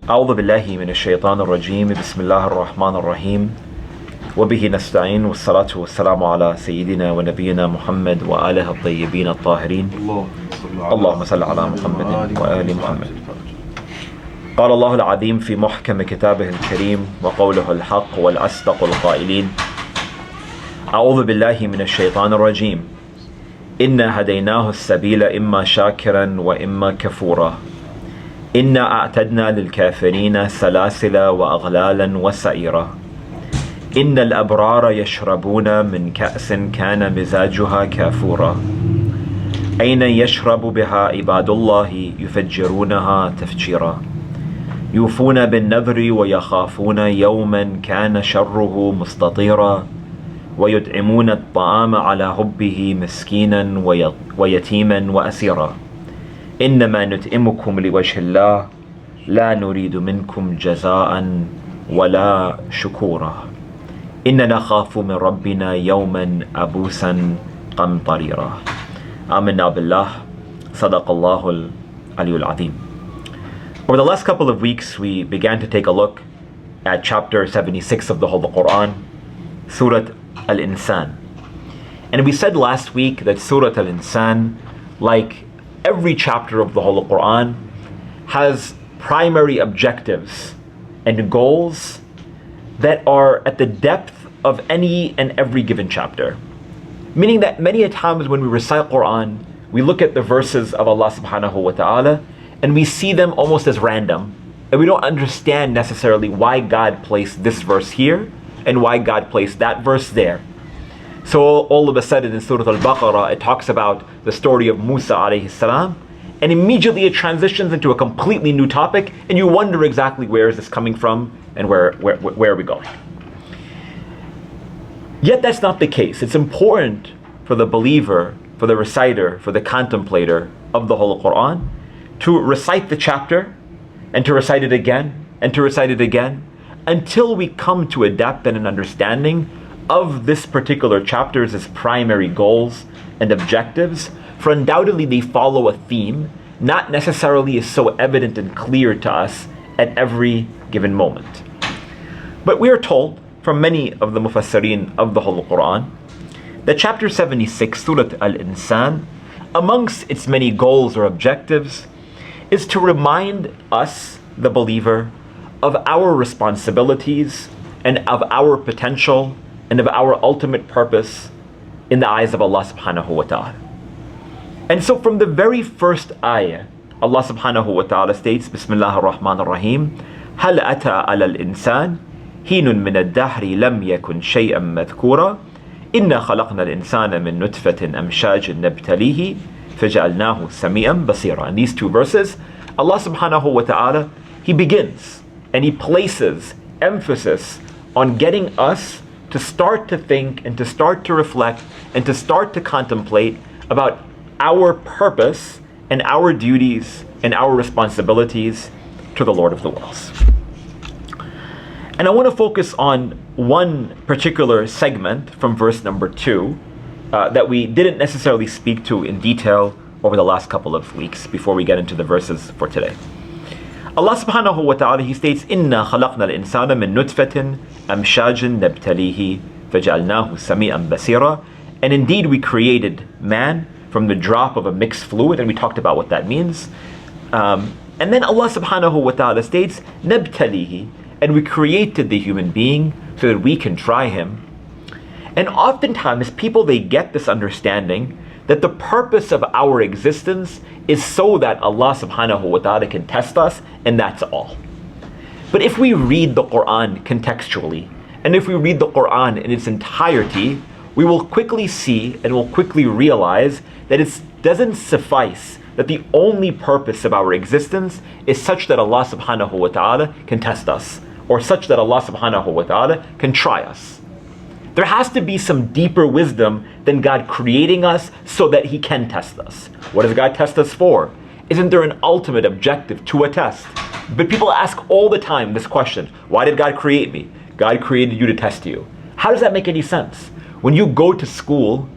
أعوذ بالله من الشيطان الرجيم بسم الله الرحمن الرحيم وبه نستعين والصلاة والسلام على سيدنا ونبينا محمد وآله الطيبين الطاهرين اللهم صل على محمد وآل محمد. قال الله العظيم في محكم كتابه الكريم وقوله الحق والأصدق القائلين أعوذ بالله من الشيطان الرجيم إنا هديناه السبيل إما شاكرا وإما كفورا إنا أعتدنا للكافرين سلاسل وأغلالا وسعيرا إن الأبرار يشربون من كأس كان مزاجها كافورا أين يشرب بها عباد الله يفجرونها تفجيرا يوفون بالنذر ويخافون يوما كان شره مستطيرا ويدعمون الطعام على حبه مسكينا ويتيما وأسيرا إنما نطعمكم لوجه الله لا نريد منكم جزاء ولا شكورا إننا نخاف من ربنا يوما عبوسا قمطريرا. آمنا بالله صدق الله العلي العظيم. Over the last couple of weeks, we began to take a look at chapter 76 of the Holy Quran, Surah al-Insan. And we said last week that Surah al-Insan, like every chapter of the Holy Quran, has primary objectives and goals that are at the depth of any and every given chapter. Meaning that many a times when we recite Quran, we look at the verses of Allah subhanahu wa ta'ala and we see them almost as random, and we don't understand necessarily why God placed this verse here and why God placed that verse there. So all of a sudden in Surah al-Baqarah, it talks about the story of Musa alayhi salam, and immediately it transitions into a completely new topic, and you wonder exactly where is this coming from and where are we going. Yet that's not the case. It's important for the believer, for the reciter, for the contemplator of the Holy Quran to recite the chapter and to recite it again and to recite it again until we come to a depth and an understanding of this particular chapter's primary goals and objectives. For undoubtedly they follow a theme, not necessarily is so evident and clear to us at every given moment. But we are told from many of the mufassirin of the Holy Quran that chapter 76, Surah al-Insan, amongst its many goals or objectives, is to remind us, the believer, of our responsibilities and of our potential and of our ultimate purpose in the eyes of Allah subhanahu wa ta'ala. And so from the very first ayah, Allah subhanahu wa ta'ala states, Bismillah ar-Rahman ar-Rahim, هل أتى على الإنسان حين من الدهر لم يكن شيئا مذكورا إنا خلقنا الإنسان من نطفة أمشاج نبتليه فجعلناه سميعا بصيرا. In these two verses, Allah subhanahu wa ta'ala, He begins and He places emphasis on getting us to start to think and to start to reflect and to start to contemplate about our purpose and our duties and our responsibilities to the Lord of the worlds. And I want to focus on one particular segment from verse number 2 that we didn't necessarily speak to in detail over the last couple of weeks before we get into the verses for today. Allah subhanahu wa ta'ala, He states, إِنَّا خَلَقْنَا الْإِنسَانَ مِن نُطْفَةٍ أَمْشَاجٍ نَبْتَلِيهِ فَجَعَلْنَاهُ سَمِيعًا بَصِيرًا. And indeed we created man from the drop of a mixed fluid, and we talked about what that means. And then Allah subhanahu wa ta'ala states, نَبْتَلِيهِ, and we created the human being so that we can try him. And oftentimes people, they get this understanding that the purpose of our existence is so that Allah subhanahu wa ta'ala can test us, and that's all. But if we read the Quran contextually, and if we read the Quran in its entirety, we will quickly see and will quickly realize that it doesn't suffice that the only purpose of our existence is such that Allah subhanahu wa ta'ala can test us, or such that Allah subhanahu wa ta'ala can try us. There has to be some deeper wisdom than God creating us so that He can test us. What does God test us for? Isn't there an ultimate objective to a test? But people ask all the time this question: why did God create me? God created you to test you. How does that make any sense? When you go to school,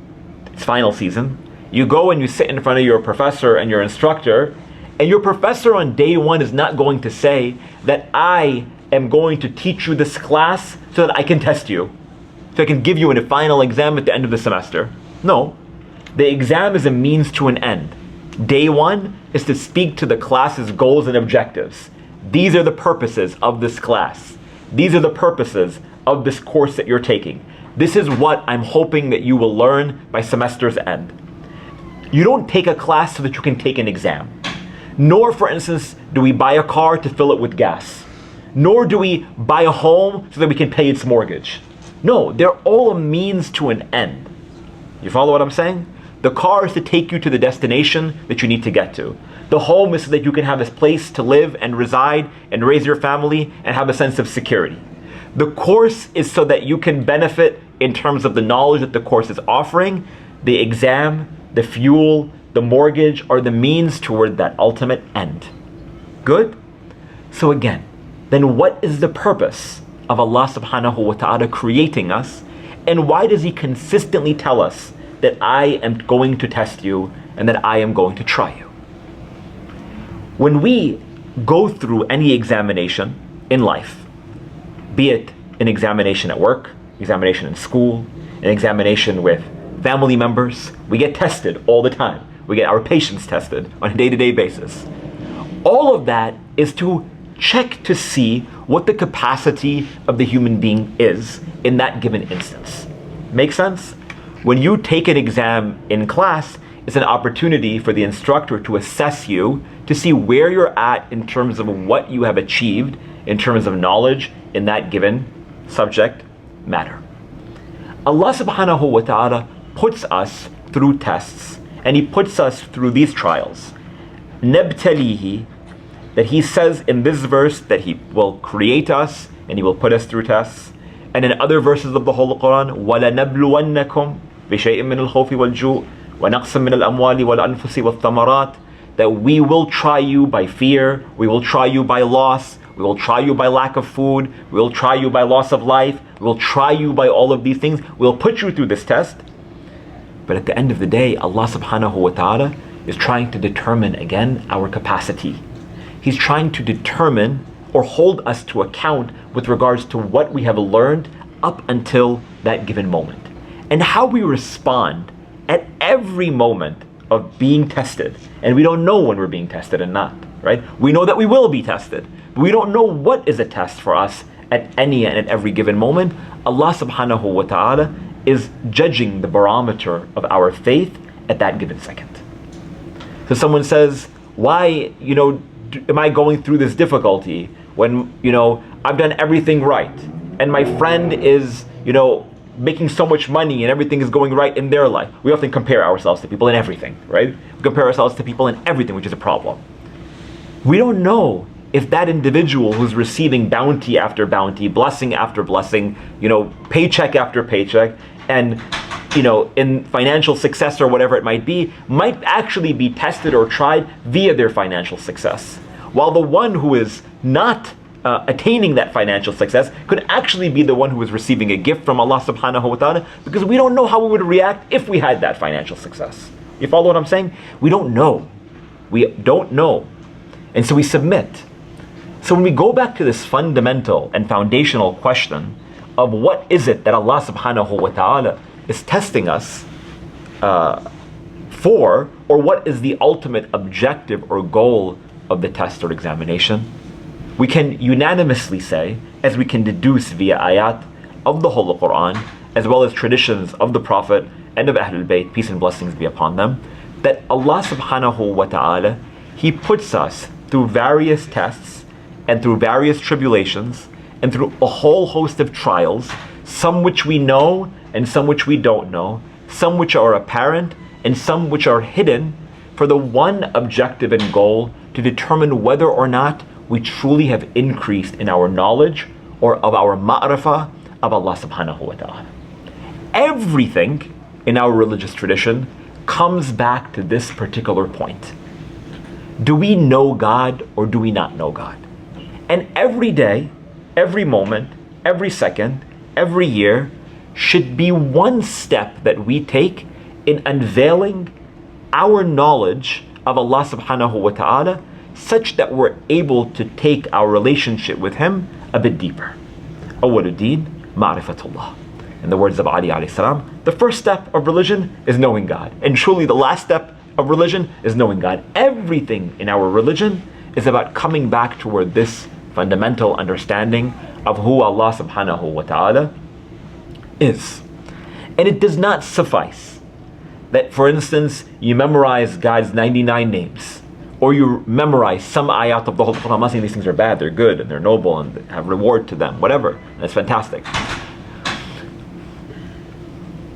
it's final season, you go and you sit in front of your professor and your instructor, And your professor on day one is not going to say that I am going to teach you this class so that I can test you, so I can give you a final exam at the end of the semester. No, the exam is a means to an end. Day one is to speak to the class's goals and objectives. These are the purposes of this class. These are the purposes of this course that you're taking. This is what I'm hoping that you will learn by semester's end. You don't take a class so that you can take an exam. Nor, for instance, do we buy a car to fill it with gas. Nor do we buy a home so that we can pay its mortgage. No, they're all a means to an end. You follow what I'm saying? The car is to take you to the destination that you need to get to. The home is so that you can have this place to live and reside and raise your family and have a sense of security. The course is so that you can benefit in terms of the knowledge that the course is offering. The exam, the fuel, the mortgage are the means toward that ultimate end. Good? So again, then what is the purpose of Allah subhanahu wa ta'ala creating us? And why does He consistently tell us that I am going to test you and that I am going to try you? When we go through any examination in life, be it an examination at work, examination in school, an examination with family members, we get tested all the time. We get our patience tested on a day-to-day basis. All of that is to check to see what the capacity of the human being is in that given instance. Make sense? When you take an exam in class, it's an opportunity for the instructor to assess you, to see where you're at in terms of what you have achieved in terms of knowledge in that given subject matter. Allah subhanahu wa ta'ala puts us through tests, and He puts us through these trials. Nabtalihi, that He says in this verse that He will create us and He will put us through tests. And in other verses of the Holy Quran, وَلَنَبْلُوَنَّكُمْ بِشَيْءٍ مِّنَ الْخَوْفِ وَالْجُوعِ وَنَقْصٍ مِّنَ الْأَمْوَالِ وَالْأَنفُسِ وَالثَّمَرَاتِ, that we will try you by fear, we will try you by loss, we will try you by lack of food, we will try you by loss of life, we will try you by all of these things. We'll put you through this test. But at the end of the day, Allah subhanahu wa ta'ala is trying to determine again our capacity. He's trying to determine or hold us to account with regards to what we have learned up until that given moment. And how we respond at every moment of being tested. And we don't know when we're being tested and not, right? We know that we will be tested, but we don't know what is a test for us at any and at every given moment. Allah subhanahu wa ta'ala is judging the barometer of our faith at that given second. So someone says, why, am I going through this difficulty when, I've done everything right and my friend is, making so much money and everything is going right in their life? We often compare ourselves to people in everything, right? We compare ourselves to people in everything, which is a problem. We don't know if that individual who's receiving bounty after bounty, blessing after blessing, paycheck after paycheck, and in financial success or whatever it might actually be tested or tried via their financial success. While the one who is not attaining that financial success could actually be the one who is receiving a gift from Allah subhanahu wa ta'ala, because we don't know how we would react if we had that financial success. You follow what I'm saying? We don't know. We don't know. And so we submit. So when we go back to this fundamental and foundational question of what is it that Allah subhanahu wa ta'ala is testing us for, or what is the ultimate objective or goal of the test or examination, we can unanimously say, as we can deduce via ayat of the Holy Quran, as well as traditions of the Prophet and of Ahlul Bayt, peace and blessings be upon them, that Allah subhanahu wa ta'ala, He puts us through various tests and through various tribulations and through a whole host of trials, some which we know and some which we don't know, some which are apparent and some which are hidden, for the one objective and goal to determine whether or not we truly have increased in our knowledge or of our ma'rifah of Allah subhanahu wa ta'ala. Everything in our religious tradition comes back to this particular point. Do we know God or do we not know God? And every day, every moment, every second, every year should be one step that we take in unveiling our knowledge of Allah subhanahu wa ta'ala, such that we're able to take our relationship with Him a bit deeper. Awwaluddin ma'rifatullah. In the words of Ali alayhi salam, the first step of religion is knowing God. And truly the last step of religion is knowing God. Everything in our religion is about coming back toward this fundamental understanding of who Allah subhanahu wa ta'ala is. And it does not suffice that, for instance, you memorize God's 99 names, or you memorize some ayat of the whole Quran. I'm not saying these things are bad, they're good and they're noble and they have reward to them, whatever. That's fantastic.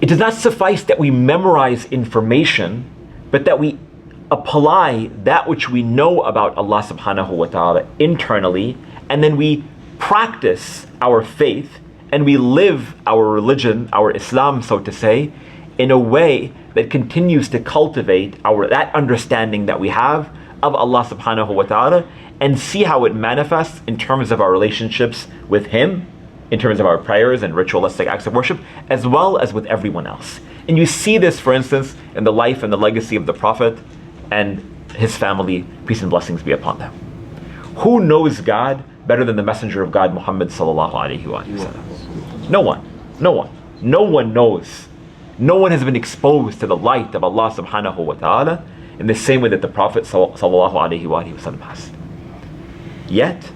It does not suffice that we memorize information, but that we apply that which we know about Allah subhanahu wa ta'ala internally, and then we practice our faith and we live our religion, our Islam, so to say, in a way that continues to cultivate that understanding that we have of Allah subhanahu wa ta'ala, and see how it manifests in terms of our relationships with Him, in terms of our prayers and ritualistic acts of worship, as well as with everyone else. And you see this, for instance, in the life and the legacy of the Prophet and his family, peace and blessings be upon them. Who knows God better than the Messenger of God, Muhammad sallallahu alaihi wasallam? No one. No one. No one knows. No one has been exposed to the light of Allah subhanahu wa ta'ala in the same way that the Prophet sallallahu alaihi wasallam has. Yet,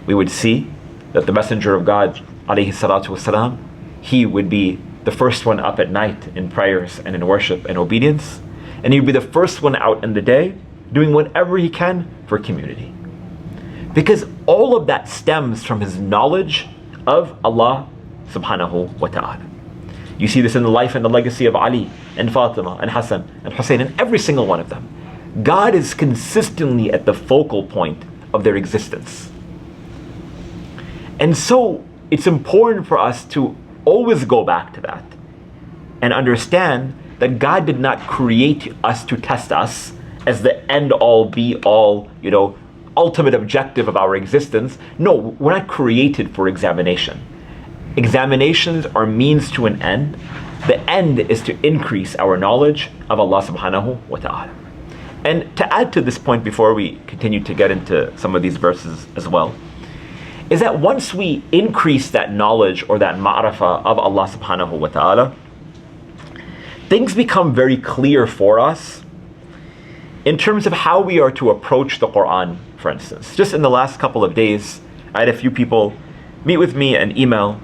we would see that the Messenger of God, alayhi salatu wasalam, he would be the first one up at night in prayers and in worship and obedience, and he would be the first one out in the day doing whatever he can for community. Because all of that stems from his knowledge of Allah subhanahu wa ta'ala. You see this in the life and the legacy of Ali and Fatima and Hassan and Hussein and every single one of them. God is consistently at the focal point of their existence. And so it's important for us to always go back to that and understand that God did not create us to test us as the end all be all, ultimate objective of our existence. No, we're not created for examination. Examinations are means to an end. The end is to increase our knowledge of Allah subhanahu wa ta'ala. And to add to this point before we continue to get into some of these verses as well, is that once we increase that knowledge or that ma'rifah of Allah subhanahu wa ta'ala, things become very clear for us in terms of how we are to approach the Quran, for instance. Just in the last couple of days, I had a few people meet with me and email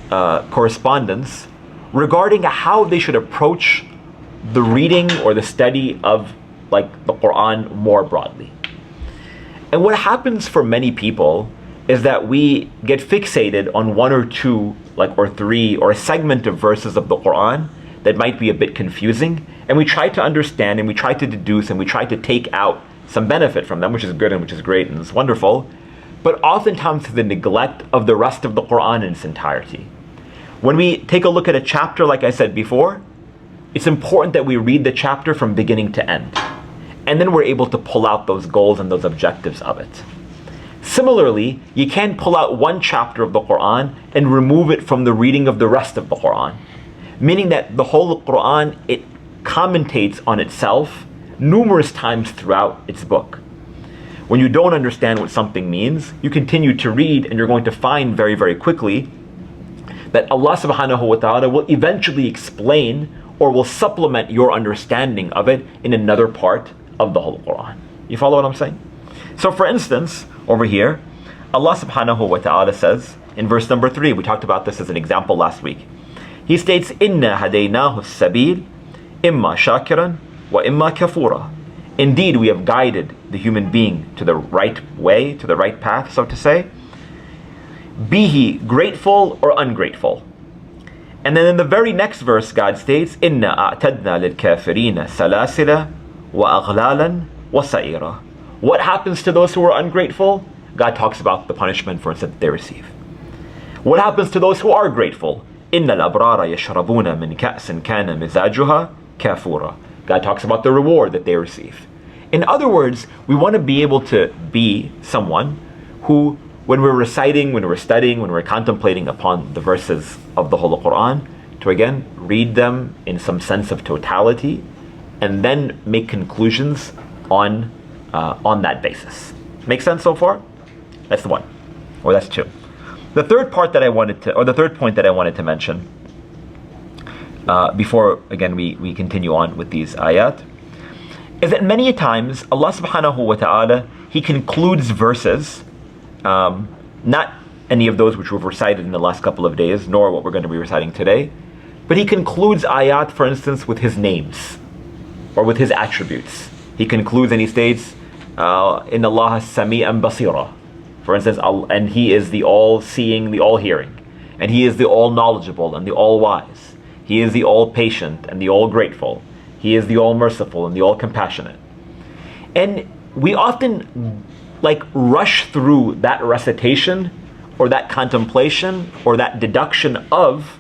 correspondence regarding how they should approach the reading or the study of the Quran more broadly. And what happens for many people is that we get fixated on one or two, or three, or a segment of verses of the Quran that might be a bit confusing, and we try to understand and we try to deduce and we try to take out some benefit from them, which is good and which is great and is wonderful, but oftentimes to the neglect of the rest of the Quran in its entirety. When we take a look at a chapter, like I said before, it's important that we read the chapter from beginning to end, and then we're able to pull out those goals and those objectives of it. Similarly, you can't pull out one chapter of the Quran and remove it from the reading of the rest of the Quran. Meaning that the whole Quran, it commentates on itself numerous times throughout its book. When you don't understand what something means, you continue to read and you're going to find very, very quickly that Allah subhanahu wa ta'ala will eventually explain or will supplement your understanding of it in another part of the whole Quran. You follow what I'm saying? So for instance, over here, Allah subhanahu wa ta'ala says in verse number 3, we talked about this as an example last week. He states, Inna hadaynahu sabil, imma shakiran wa imma kafura. Indeed, we have guided the human being to the right way, to the right path, so to say. Be he grateful or ungrateful. And then in the very next verse, God states, Inna a'tadna lil kafirina salasila wa aghlalan wa sa'ira. What happens to those who are ungrateful? God talks about the punishment, for instance, that they receive. What happens to those who are grateful? Inna al-abrara yashrabuna min ka'sin kana mizajuha kafura. God talks about the reward that they receive. In other words, we want to be able to be someone who, when we're reciting, when we're studying, when we're contemplating upon the verses of the Holy Quran, to again read them in some sense of totality and then make conclusions on that basis. Make sense so far? That's the one, or that's two. The third point that I wanted to mention, before again we continue on with these ayat, is that many times Allah subhanahu wa ta'ala, He concludes verses, not any of those which we've recited in the last couple of days, nor what we're going to be reciting today, but He concludes ayat, for instance, with His names, or with His attributes. He concludes and He states, Inna Allah sami'an basira. For instance, and He is the all-seeing, the all-hearing. And He is the all-knowledgeable and the all-wise. He is the all-patient and the all-grateful. He is the all-merciful and the all-compassionate. And we often rush through that recitation or that contemplation or that deduction of,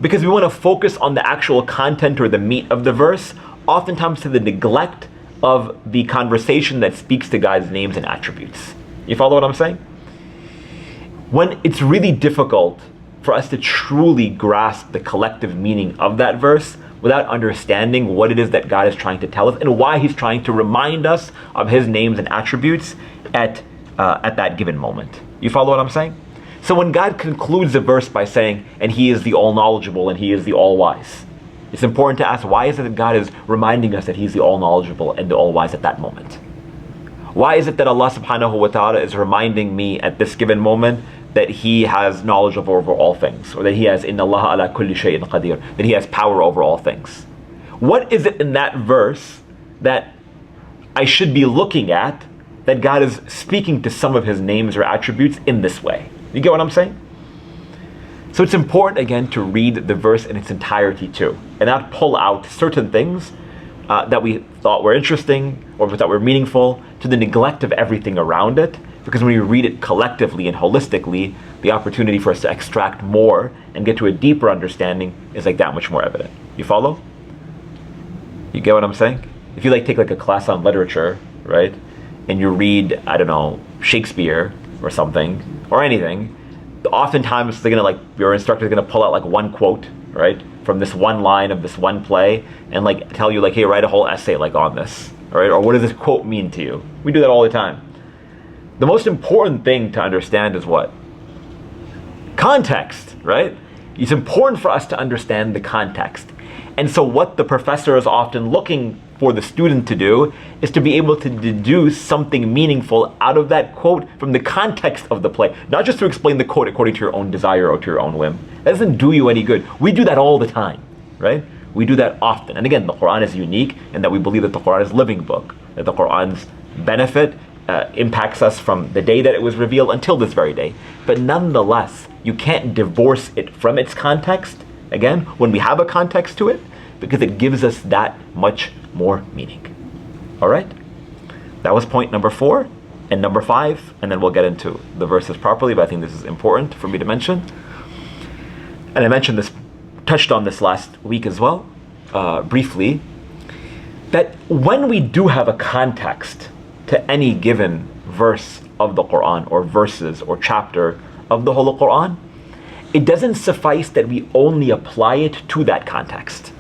because we want to focus on the actual content or the meat of the verse, oftentimes to the neglect of the conversation that speaks to God's names and attributes. You follow what I'm saying? When it's really difficult for us to truly grasp the collective meaning of that verse without understanding what it is that God is trying to tell us and why He's trying to remind us of His names and attributes at that given moment. You follow what I'm saying? So when God concludes the verse by saying, and He is the all-knowledgeable and He is the all-wise, it's important to ask, why is it that God is reminding us that He's the all-knowledgeable and the all-wise at that moment? Why is it that Allah subhanahu wa ta'ala is reminding me at this given moment that He has knowledge over all things, or that He has inna Allah ala kulli shay'in qadir, that He has power over all things? What is it in that verse that I should be looking at that God is speaking to some of His names or attributes in this way? You get what I'm saying? So it's important again to read the verse in its entirety too, and not pull out certain things that we thought were interesting or we thought were meaningful to the neglect of everything around it. Because when we read it collectively and holistically, the opportunity for us to extract more and get to a deeper understanding is that much more evident. You follow? You get what I'm saying? If you take a class on literature, right, and you read, I don't know, Shakespeare or something, or anything, oftentimes they're gonna your instructor's gonna pull out one quote, right, from this one line of this one play, and tell you hey, write a whole essay on this, all right, or what does this quote mean to you? We do that all the time. The most important thing to understand is what? Context, right? It's important for us to understand the context. And so what the professor is often looking for the student to do is to be able to deduce something meaningful out of that quote from the context of the play, not just to explain the quote according to your own desire or to your own whim. That doesn't do you any good. We do that all the time, right? We do that often. And again, the Quran is unique in that we believe that the Quran is a living book, that the Quran's benefit impacts us from the day that it was revealed until this very day. But nonetheless, you can't divorce it from its context, again, when we have a context to it, because it gives us that much more meaning. All right? That was point number 4 and number 5, and then we'll get into the verses properly, but I think this is important for me to mention. And I mentioned this, touched on this last week as well, briefly, that when we do have a context to any given verse of the Quran or verses or chapter of the Holy Quran, it doesn't suffice that we only apply it to that context.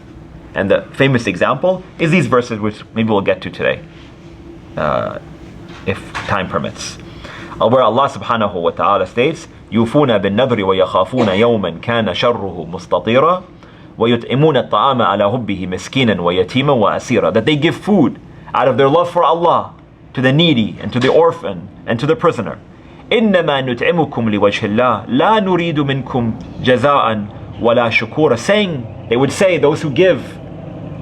And the famous example is these verses, which maybe we'll get to today, if time permits, where Allah subhanahu wa ta'ala states, يُوفُونَ بِالنَّذْرِ وَيَخَافُونَ يَوْمًا كَانَ شَرُّهُ مُسْتَطِيرًا وَيُطْعِمُونَ الطَّعَامَ عَلَى حُبِّهِ مِسْكِينًا وَيَتِيمًا وَأَسِيرًا, that they give food out of their love for Allah to the needy and to the orphan and to the prisoner. إِنَّمَا نُطْعِمُكُمْ لِوَجْهِ اللَّهِ لَا نُرِيدُ مِنْكُمْ جَزَاءً وَلَا شُكُورًا, saying, they would say, those who give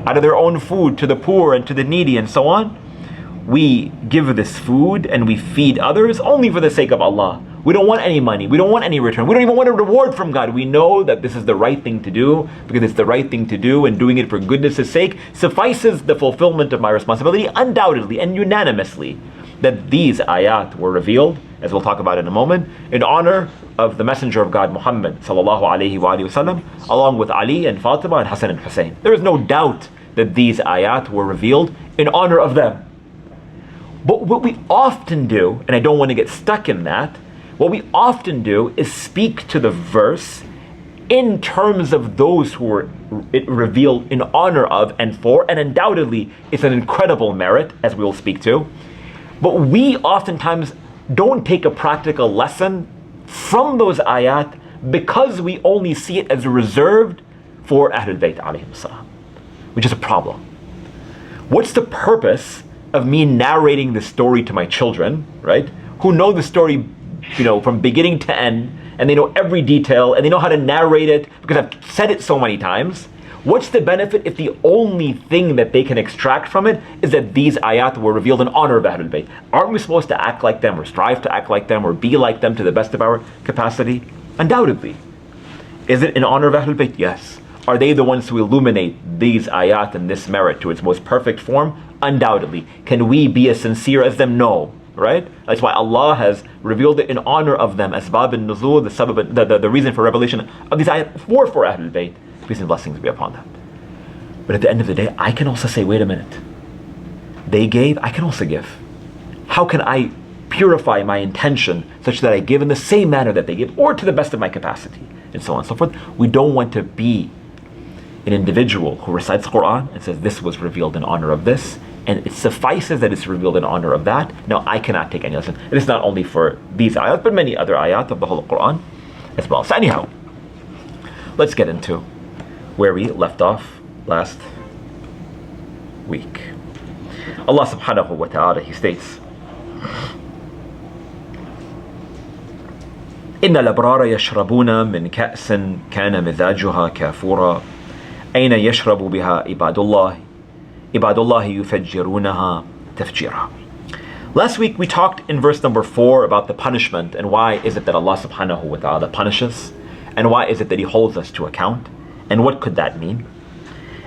out of their own food to the poor and to the needy and so on, we give this food and we feed others only for the sake of Allah. We don't want any money. We don't want any return. We don't even want a reward from God. We know that this is the right thing to do because it's the right thing to do, and doing it for goodness' sake suffices the fulfillment of my responsibility, undoubtedly and unanimously, that these ayat were revealed, as we'll talk about in a moment, in honor of the Messenger of God, Muhammad sallallahu alaihi wasallam, along with Ali and Fatima and Hassan and Hussein. There is no doubt that these ayat were revealed in honor of them. But what we often do, and I don't want to get stuck in that, what we often do is speak to the verse in terms of those who were it revealed in honor of and for, and undoubtedly it's an incredible merit, as we will speak to. But we oftentimes don't take a practical lesson from those ayat because we only see it as reserved for Ahlul Bayt alayhim salam, which is a problem. What's the purpose of me narrating the story to my children, right? Who know the story, from beginning to end, and they know every detail, and they know how to narrate it because I've said it so many times. What's the benefit if the only thing that they can extract from it is that these ayat were revealed in honor of Ahlul Bayt? Aren't we supposed to act like them, or strive to act like them, or be like them to the best of our capacity? Undoubtedly. Is it in honor of Ahlul Bayt? Yes. Are they the ones who illuminate these ayat and this merit to its most perfect form? Undoubtedly. Can we be as sincere as them? No. Right? That's why Allah has revealed it in honor of them. Asbab al-nuzul, the reason for revelation of these ayat for Ahlul Bayt. Peace and blessings be upon them. But at the end of the day, I can also say, wait a minute. They gave, I can also give. How can I purify my intention such that I give in the same manner that they give, or to the best of my capacity, and so on and so forth? We don't want to be an individual who recites Quran and says this was revealed in honor of this, and it suffices that it's revealed in honor of that. No, I cannot take any lesson. And it's not only for these ayat, but many other ayat of the whole Quran as well. So anyhow, let's get into where we left off last week. Allah subhanahu wa ta'ala, He states, إن الأبرار يشربون من كأس كان مزاجها كافورا أين يشرب بها عباد الله يفجرونها تفجيرا. Last week we talked in verse number 4 about the punishment, and why is it that Allah subhanahu wa ta'ala punishes, and why is it that He holds us to account, and what could that mean?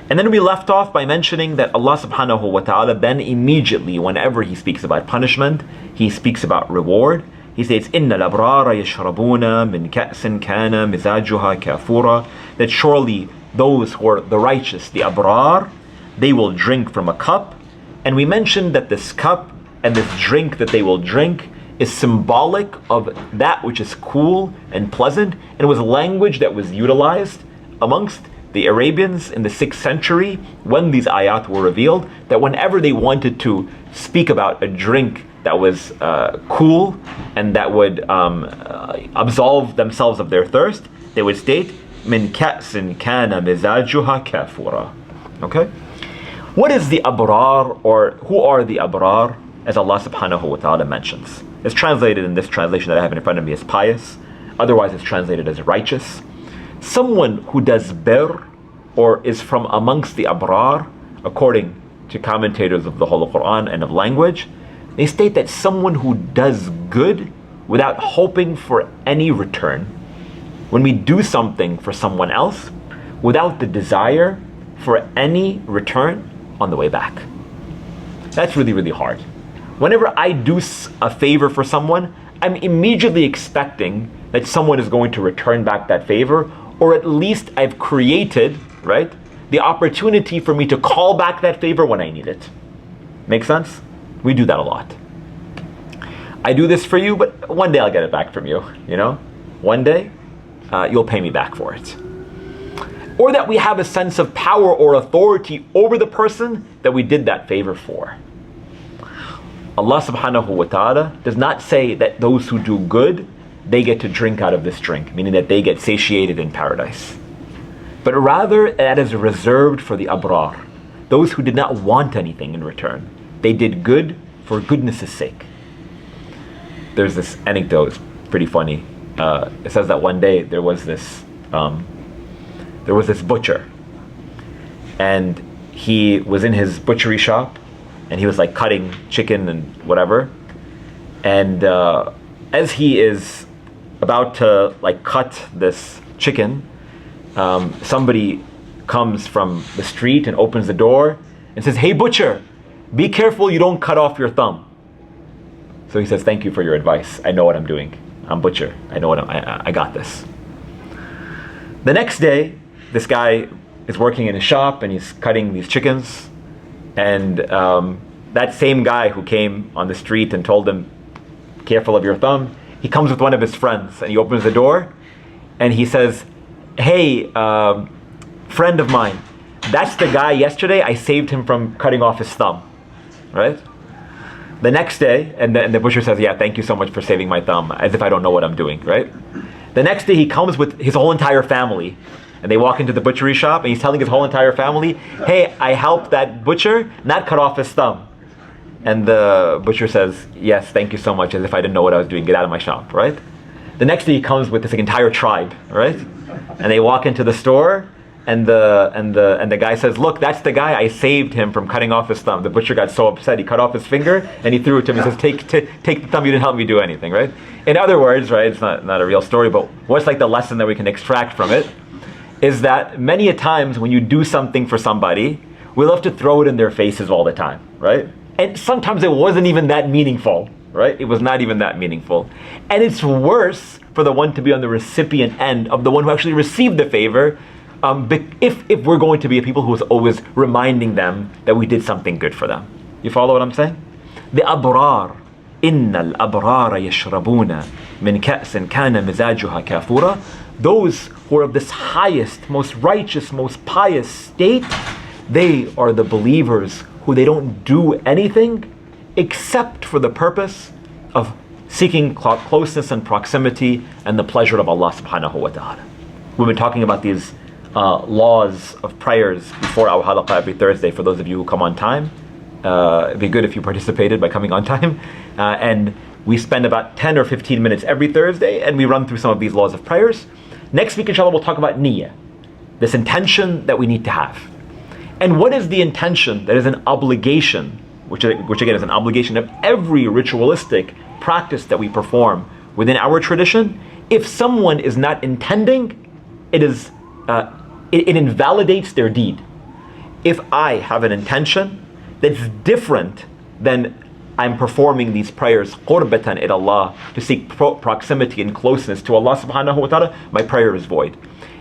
And then we left off by mentioning that Allah subhanahu wa ta'ala then immediately, whenever He speaks about punishment, He speaks about reward. He says, إِنَّ الْأَبْرَارَ يَشْرَبُونَ مِنْ كَأْسٍ كَانَ مِزَاجُهَا كَافُورًا. That surely those who are the righteous, the abrar, they will drink from a cup. And we mentioned that this cup and this drink that they will drink is symbolic of that which is cool and pleasant, and it was language that was utilized amongst the Arabians in the 6th century when these ayat were revealed, that whenever they wanted to speak about a drink that was cool and that would absolve themselves of their thirst, they would state, min ka'sin kana mizajuha kafura. Okay? What is the abrar, or who are the abrar, as Allah subhanahu wa ta'ala mentions? It's translated in this translation that I have in front of me as pious. Otherwise it's translated as righteous. Someone who does bir, or is from amongst the abrar, according to commentators of the Holy Quran and of language, they state that someone who does good without hoping for any return. When we do something for someone else without the desire for any return on the way back. That's really, really hard. Whenever I do a favor for someone, I'm immediately expecting that someone is going to return back that favor, or at least I've created, right, the opportunity for me to call back that favor when I need it. Make sense? We do that a lot. I do this for you, but one day I'll get it back from you, One day, you'll pay me back for it. Or that we have a sense of power or authority over the person that we did that favor for. Allah subhanahu wa ta'ala does not say that those who do good, they get to drink out of this drink, meaning that they get satiated in paradise. But rather, that is reserved for the abrar, those who did not want anything in return. They did good for goodness' sake. There's this anecdote, it's pretty funny. It says that one day there was this butcher, and he was in his butchery shop, and he was like cutting chicken and whatever, and as he is about to like cut this chicken, somebody comes from the street and opens the door and says, "Hey butcher, be careful you don't cut off your thumb." So he says, "Thank you for your advice. I know what I'm doing. I'm butcher. I know I got this." The next day, this guy is working in his shop and he's cutting these chickens, and that same guy who came on the street and told him, "Careful of your thumb," he comes with one of his friends and he opens the door and he says, hey, friend of mine, that's the guy yesterday, I saved him from cutting off his thumb, right? The next day, and the butcher says, yeah, thank you so much for saving my thumb, as if I don't know what I'm doing, right? The next day he comes with his whole entire family, and they walk into the butchery shop, and he's telling his whole entire family, hey, I helped that butcher not cut off his thumb. And the butcher says, yes, thank you so much, as if I didn't know what I was doing, get out of my shop, right? The next day he comes with this entire tribe, right? And they walk into the store, and the guy says, look, that's the guy, I saved him from cutting off his thumb. The butcher got so upset, he cut off his finger, and he threw it to him. He says, take the thumb, you didn't help me do anything, right? In other words, right, it's not a real story, but what's like the lesson that we can extract from it is that many a times when you do something for somebody, we love to throw it in their faces all the time, right? And sometimes it wasn't even that meaningful, right? It was not even that meaningful. And it's worse for the one to be on the recipient end of the one who actually received the favor, if we're going to be a people who is always reminding them that we did something good for them. You follow what I'm saying? The abrar, innal abrara yashrabuna min ka'sin kana mizajuha kafura. Those who are of this highest, most righteous, most pious state, they are the believers who they don't do anything except for the purpose of seeking closeness and proximity and the pleasure of Allah subhanahu wa ta'ala. We've been talking about these laws of prayers before our halaqah every Thursday for those of you who come on time. It'd be good if you participated by coming on time. And we spend about 10 or 15 minutes every Thursday and we run through some of these laws of prayers. Next week, inshallah, we'll talk about niyyah, this intention that we need to have. And what is the intention that is an obligation, which again is an obligation of every ritualistic practice that we perform within our tradition? If someone is not intending, it invalidates their deed. If I have an intention that's different than I'm performing these prayers qurbatan ila Allah, to seek proximity and closeness to Allah subhanahu wa ta'ala, my prayer is void.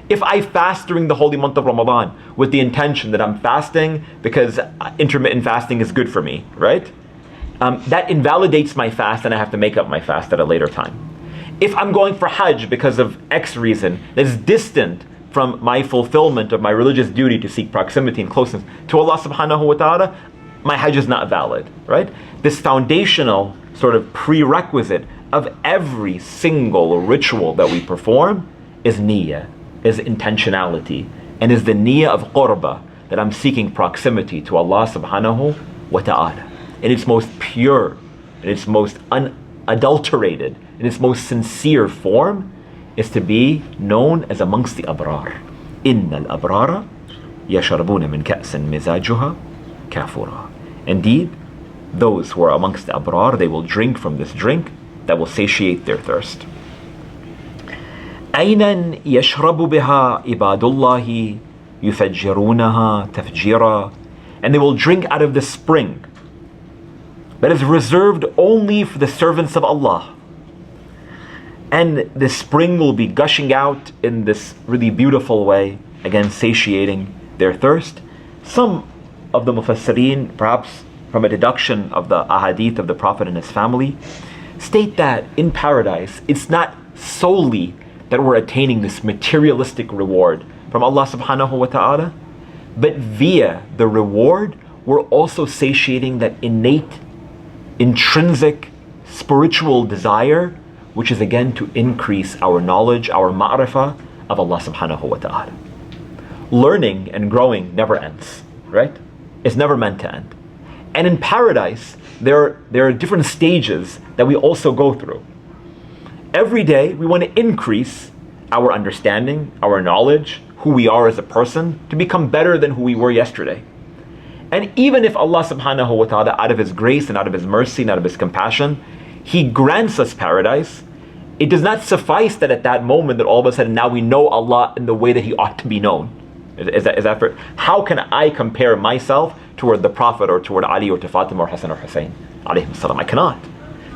If I fast during the holy month of Ramadan with the intention that I'm fasting because intermittent fasting is good for me, right? That invalidates my fast and I have to make up my fast at a later time. If I'm going for Hajj because of X reason that is distant from my fulfillment of my religious duty to seek proximity and closeness to Allah subhanahu wa ta'ala, my Hajj is not valid, right? This foundational sort of prerequisite of every single ritual that we perform is niyyah, is intentionality, and is the niyyah of qurba, that I'm seeking proximity to Allah subhanahu wa ta'ala. In its most pure, in its most unadulterated, in its most sincere form, is to be known as amongst the abrar. Innal abrara yashrabuna min ka'sin mizajuha kafura. Indeed, those who are amongst the abrar, they will drink from this drink that will satiate their thirst. عينا يشرب بها عباد الله يفجرونها تفجيرا. And they will drink out of the spring that is reserved only for the servants of Allah. And the spring will be gushing out in this really beautiful way, again satiating their thirst. Some of the mufassireen, perhaps from a deduction of the ahadith of the Prophet and his family, state that in paradise, it's not solely that we're attaining this materialistic reward from Allah subhanahu wa ta'ala, but via the reward, we're also satiating that innate, intrinsic, spiritual desire, which is again to increase our knowledge, our ma'rifah of Allah subhanahu wa ta'ala. Learning and growing never ends, right? It's never meant to end. And in paradise, there are different stages that we also go through. Every day, we want to increase our understanding, our knowledge, who we are as a person, to become better than who we were yesterday. And even if Allah subhanahu wa ta'ala, out of His grace and out of His mercy and out of His compassion, He grants us paradise, it does not suffice that at that moment that all of a sudden now we know Allah in the way that He ought to be known. Is that fair? How can I compare myself toward the Prophet or toward Ali or to Fatima or Hassan or Hussein? I cannot.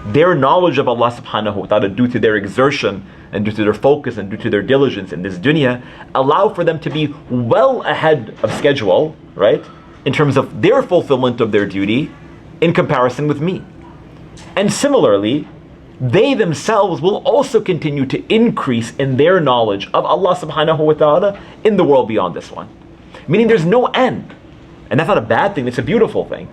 Their knowledge of Allah subhanahu wa ta'ala, due to their exertion and due to their focus and due to their diligence in this dunya, allow for them to be well ahead of schedule, right? In terms of their fulfillment of their duty in comparison with me. And similarly, they themselves will also continue to increase in their knowledge of Allah subhanahu wa ta'ala in the world beyond this one. Meaning there's no end. And that's not a bad thing, it's a beautiful thing.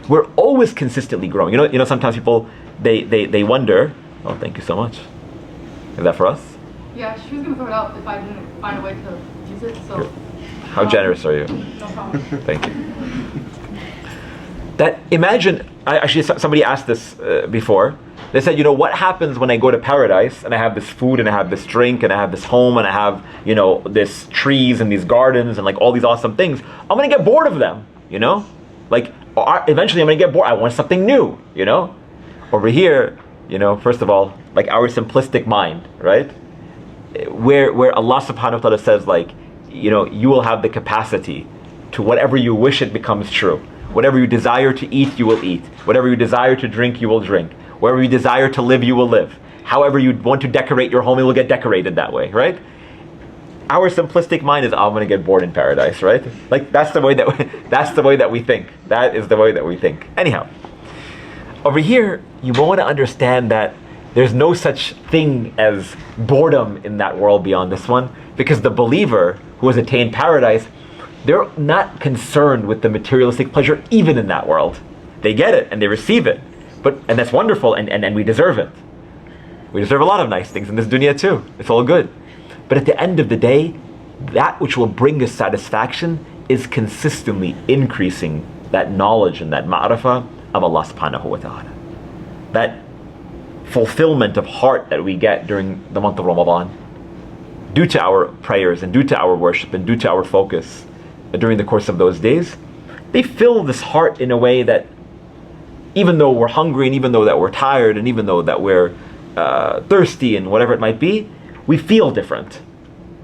We're always consistently growing. You know, sometimes people, they wonder, oh, thank you so much. Is that for us? Yeah, she was going to throw it out if I didn't find a way to use it, so. How generous are you? No problem. Thank you. That, imagine, actually somebody asked this before. They said, what happens when I go to paradise and I have this food and I have this drink and I have this home and I have, this trees and these gardens and like all these awesome things. I'm going to get bored of them, Like, eventually I'm going to get bored. I want something new, Over here, first of all, like our simplistic mind, right? Where Allah subhanahu wa ta'ala says like, you will have the capacity to whatever you wish it becomes true. Whatever you desire to eat, you will eat. Whatever you desire to drink, you will drink. Wherever you desire to live, you will live. However you want to decorate your home, it will get decorated that way, right? Our simplistic mind is, I'm going to get bored in paradise, right? Like that's the way that we think. That is the way that we think. Anyhow, over here, you want to understand that there's no such thing as boredom in that world beyond this one, because the believer who has attained paradise, they're not concerned with the materialistic pleasure even in that world. They get it and they receive it. And that's wonderful, and we deserve it. We deserve a lot of nice things in this dunya too. It's all good. But at the end of the day, that which will bring us satisfaction is consistently increasing that knowledge and that ma'rifah of Allah subhanahu wa ta'ala. That fulfillment of heart that we get during the month of Ramadan, due to our prayers and due to our worship and due to our focus during the course of those days, they fill this heart in a way that even though we're hungry and even though that we're tired and even though that we're thirsty and whatever it might be, we feel different.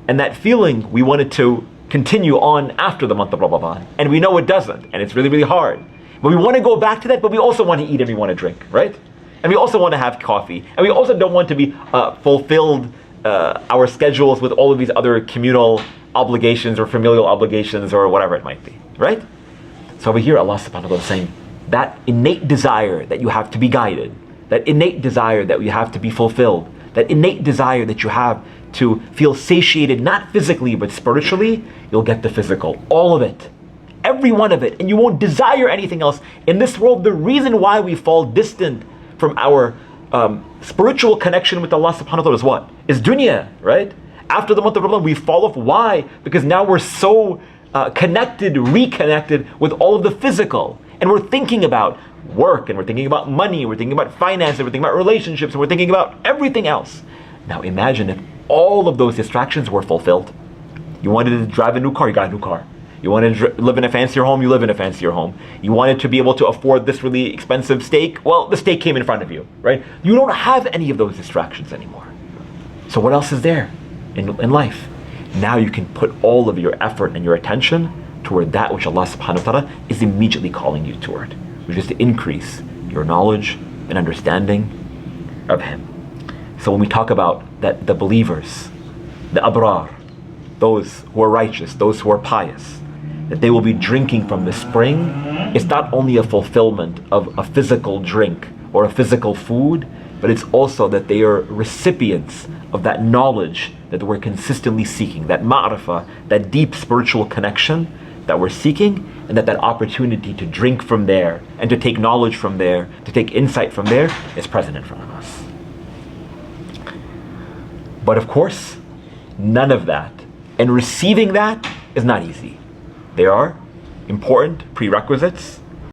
And that feeling we wanted to continue on after the month of Ramadan. And we know it doesn't, and it's really, really hard. But we want to go back to that, but we also want to eat and we want to drink, right? And we also want to have coffee. And we also don't want to be fulfilled our schedules with all of these other communal obligations or familial obligations or whatever it might be, right? So over here, Allah subhanahu wa ta'ala is saying, that innate desire that you have to be guided, that innate desire that you have to be fulfilled, that innate desire that you have to feel satiated, not physically, but spiritually, you'll get the physical. All of it. Every one of it. And you won't desire anything else. In this world, the reason why we fall distant from our spiritual connection with Allah subhanahu wa ta'ala is what? Is dunya, right? After the month of Ramadan, we fall off. Why? Because now we're so reconnected with all of the physical. And we're thinking about work, and we're thinking about money, we're thinking about finance, and we're thinking about relationships, and we're thinking about everything else. Now imagine if all of those distractions were fulfilled. You wanted to drive a new car, you got a new car. You wanted to live in a fancier home, you live in a fancier home. You wanted to be able to afford this really expensive steak, well, the steak came in front of you, right? You don't have any of those distractions anymore. So what else is there in life? Now you can put all of your effort and your attention toward that which Allah subhanahu wa ta'ala is immediately calling you toward, which is to increase your knowledge and understanding of Him. So when we talk about that the believers, the abrar, those who are righteous, those who are pious, that they will be drinking from the spring, it's not only a fulfillment of a physical drink or a physical food, but it's also that they are recipients of that knowledge that we're consistently seeking, that ma'rifah, that deep spiritual connection that we're seeking, and that opportunity to drink from there and to take knowledge from there, to take insight from there, is present in front of us. But of course, none of that and receiving that is not easy. There are important prerequisites